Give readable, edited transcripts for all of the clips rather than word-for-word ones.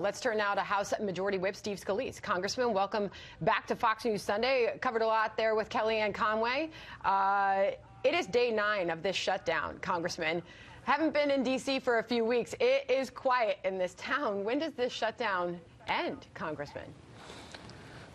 Let's turn now to House Majority Whip Steve Scalise. Congressman, welcome back to Fox News Sunday. Covered a lot there with Kellyanne Conway. It is day 9 of this shutdown, Congressman. Haven't been in D.C. for a few weeks. It is quiet in this town. When does this shutdown end, Congressman?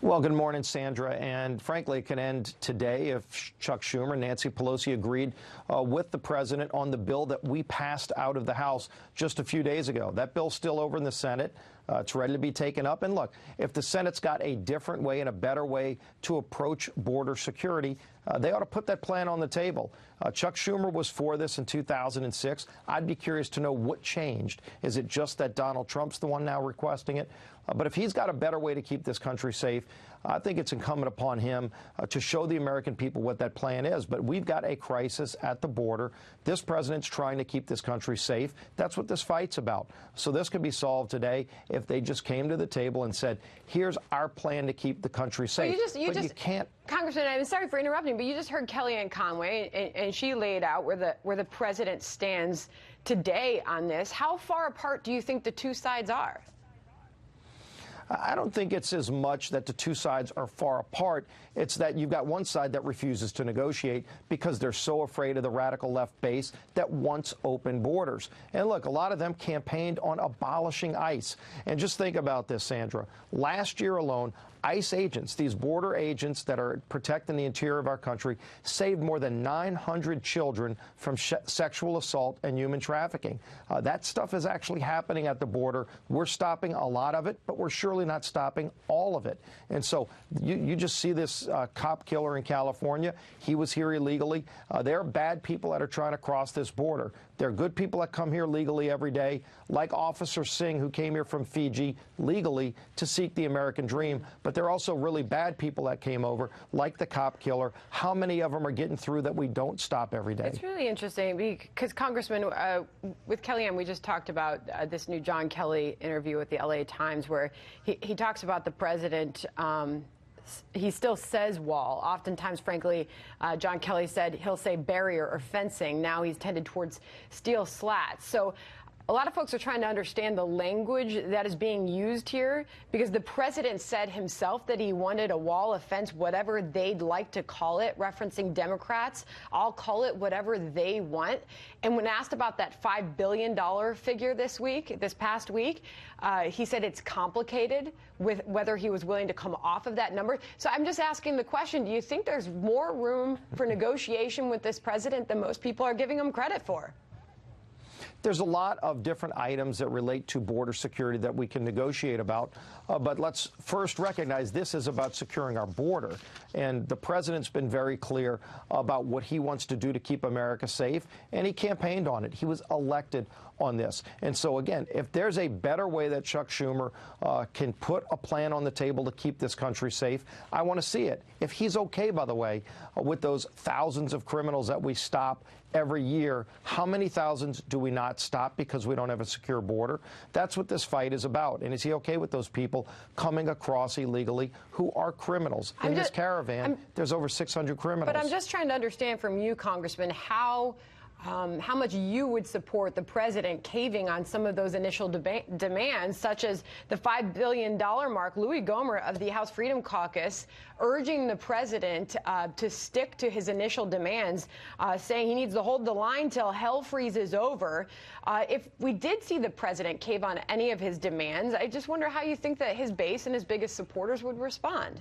Well, good morning, Sandra. And frankly, it can end today if Chuck Schumer and Nancy Pelosi agreed with the president on the bill that we passed out of the House just a few days ago. That bill's still over in the Senate. It's ready to be taken up. And look, if the Senate's got a different way and a better way to approach border security, they ought to put that plan on the table. Chuck Schumer was for this in 2006. I'd be curious to know what changed. Is it just that Donald Trump's the one now requesting it? But if he's got a better way to keep this country safe, I think it's incumbent upon him to show the American people what that plan is. But we've got a crisis at the border. This president's trying to keep this country safe. That's what this fight's about. So this could be solved today if they just came to the table and said, here's our plan to keep the country safe. But you can't. Congressman, I'm sorry for interrupting, but you just heard Kellyanne Conway, and she laid out where the president stands today on this. How far apart do you think the two sides are? I don't think it's as much that the two sides are far apart. It's that you've got one side that refuses to negotiate because they're so afraid of the radical left base that wants open borders. And look, a lot of them campaigned on abolishing ICE. And just think about this, Sandra. Last year alone, ICE agents, these border agents that are protecting the interior of our country, saved more than 900 children from sexual assault and human trafficking. That stuff is actually happening at the border. We're stopping a lot of it, but we're surely not stopping all of it. And so you just see this cop killer in California. He was here illegally. There are bad people that are trying to cross this border. There are good people that come here legally every day, like Officer Singh, who came here from Fiji legally to seek the American dream. But there are also really bad people that came over, like the cop killer. How many of them are getting through that we don't stop every day? It's really interesting because, Congressman, with Kellyanne, we just talked about this new John Kelly interview with the LA Times where he talks about the president. He still says wall. Oftentimes, frankly, John Kelly said he'll say barrier or fencing. Now he's tended towards steel slats. So a lot of folks are trying to understand the language that is being used here because the president said himself that he wanted a wall, a fence, whatever they'd like to call it, referencing Democrats. I'll call it whatever they want. And when asked about that $5 billion figure this past week, he said it's complicated with whether he was willing to come off of that number. So I'm just asking the question, do you think there's more room for negotiation with this president than most people are giving him credit for? There's a lot of different items that relate to border security that we can negotiate about. But let's first recognize this is about securing our border. And the president's been very clear about what he wants to do to keep America safe. And he campaigned on it. He was elected on this. And so, again, if there's a better way that Chuck Schumer can put a plan on the table to keep this country safe, I want to see it. If he's okay, by the way, with those thousands of criminals that we stop every year, how many thousands do we not stop because we don't have a secure border? That's what this fight is about. And is he okay with those people coming across illegally who are criminals? In this caravan, there's over 600 criminals. But I'm just trying to understand from you, Congressman, how much you would support the president caving on some of those initial demands, such as the $5 billion mark. Louis Gohmert of the House Freedom Caucus urging the president to stick to his initial demands, saying he needs to hold the line till hell freezes over. If we did see the president cave on any of his demands, I just wonder how you think that his base and his biggest supporters would respond.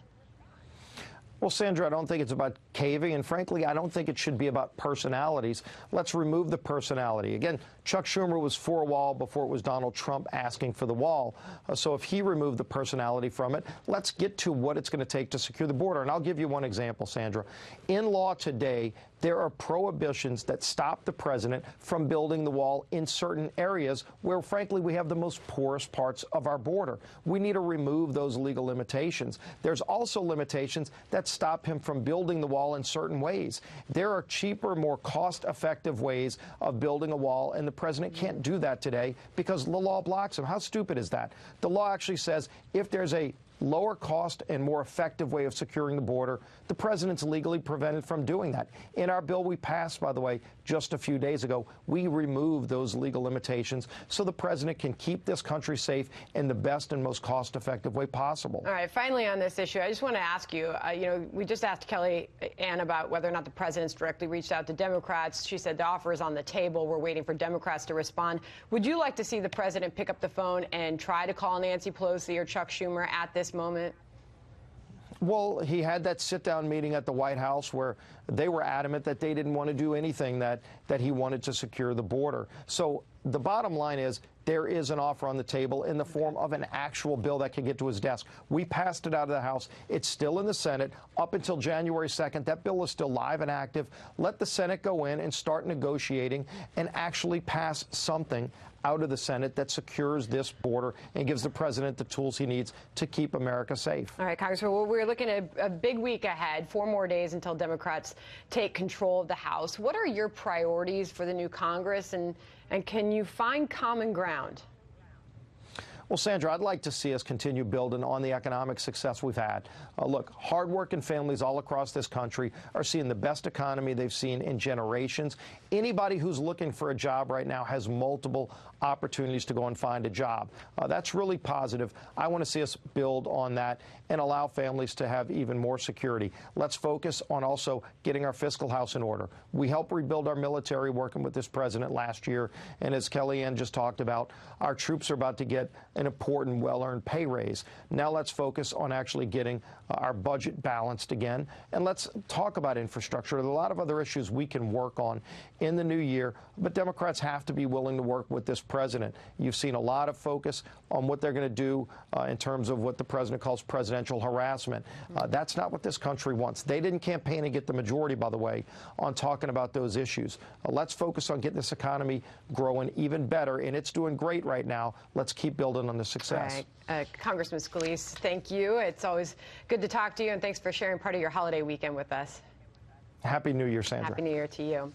Well, Sandra, I don't think it's about caving, and frankly, I don't think it should be about personalities. Let's remove the personality. Again, Chuck Schumer was for a wall before it was Donald Trump asking for the wall. So if he removed the personality from it, let's get to what it's going to take to secure the border. And I'll give you one example, Sandra. In law today, there are prohibitions that stop the president from building the wall in certain areas where, frankly, we have the most porous parts of our border. We need to remove those legal limitations. There's also limitations that stop him from building the wall in certain ways. There are cheaper, more cost-effective ways of building a wall, and the president can't do that today because the law blocks him. How stupid is that? The law actually says if there's a lower cost and more effective way of securing the border, the president's legally prevented from doing that. In our bill we passed, by the way, just a few days ago, we removed those legal limitations so the president can keep this country safe in the best and most cost-effective way possible. All right, finally on this issue, I just want to ask you, we just asked Kellyanne about whether or not the president's directly reached out to Democrats. She said the offer is on the table. We're waiting for Democrats to respond. Would you like to see the president pick up the phone and try to call Nancy Pelosi or Chuck Schumer at this moment? Well, he had that sit-down meeting at the White House where they were adamant that they didn't want to do anything that he wanted to secure the border. So the bottom line is there is an offer on the table in the form of an actual bill that can get to his desk. We passed it out of the House. It's still in the Senate up until January 2nd. That bill is still live and active. Let the Senate go in and start negotiating and actually pass something out of the Senate that secures this border and gives the president the tools he needs to keep America safe. All right, Congressman, well, we're looking at a big week ahead, 4 more days until Democrats take control of the House. What are your priorities for the new Congress, and can you find common ground? Well, Sandra, I'd like to see us continue building on the economic success we've had. Look, hardworking families all across this country are seeing the best economy they've seen in generations. Anybody who's looking for a job right now has multiple opportunities to go and find a job. That's really positive. I want to see us build on that and allow families to have even more security. Let's focus on also getting our fiscal house in order. We helped rebuild our military working with this president last year, and as Kellyanne just talked about, our troops are about to get an important, well-earned pay raise. Now let's focus on actually getting our budget balanced again, and let's talk about infrastructure. There are a lot of other issues we can work on in the new year, but Democrats have to be willing to work with this president. You've seen a lot of focus on what they're going to do in terms of what the president calls presidential harassment. That's not what this country wants. They didn't campaign and get the majority, by the way, on talking about those issues. Let's focus on getting this economy growing even better, and it's doing great right now. Let's keep building on the success. All right. Congressman Scalise, thank you. It's always good to talk to you, and thanks for sharing part of your holiday weekend with us. Happy New Year, Sandra. Happy New Year to you.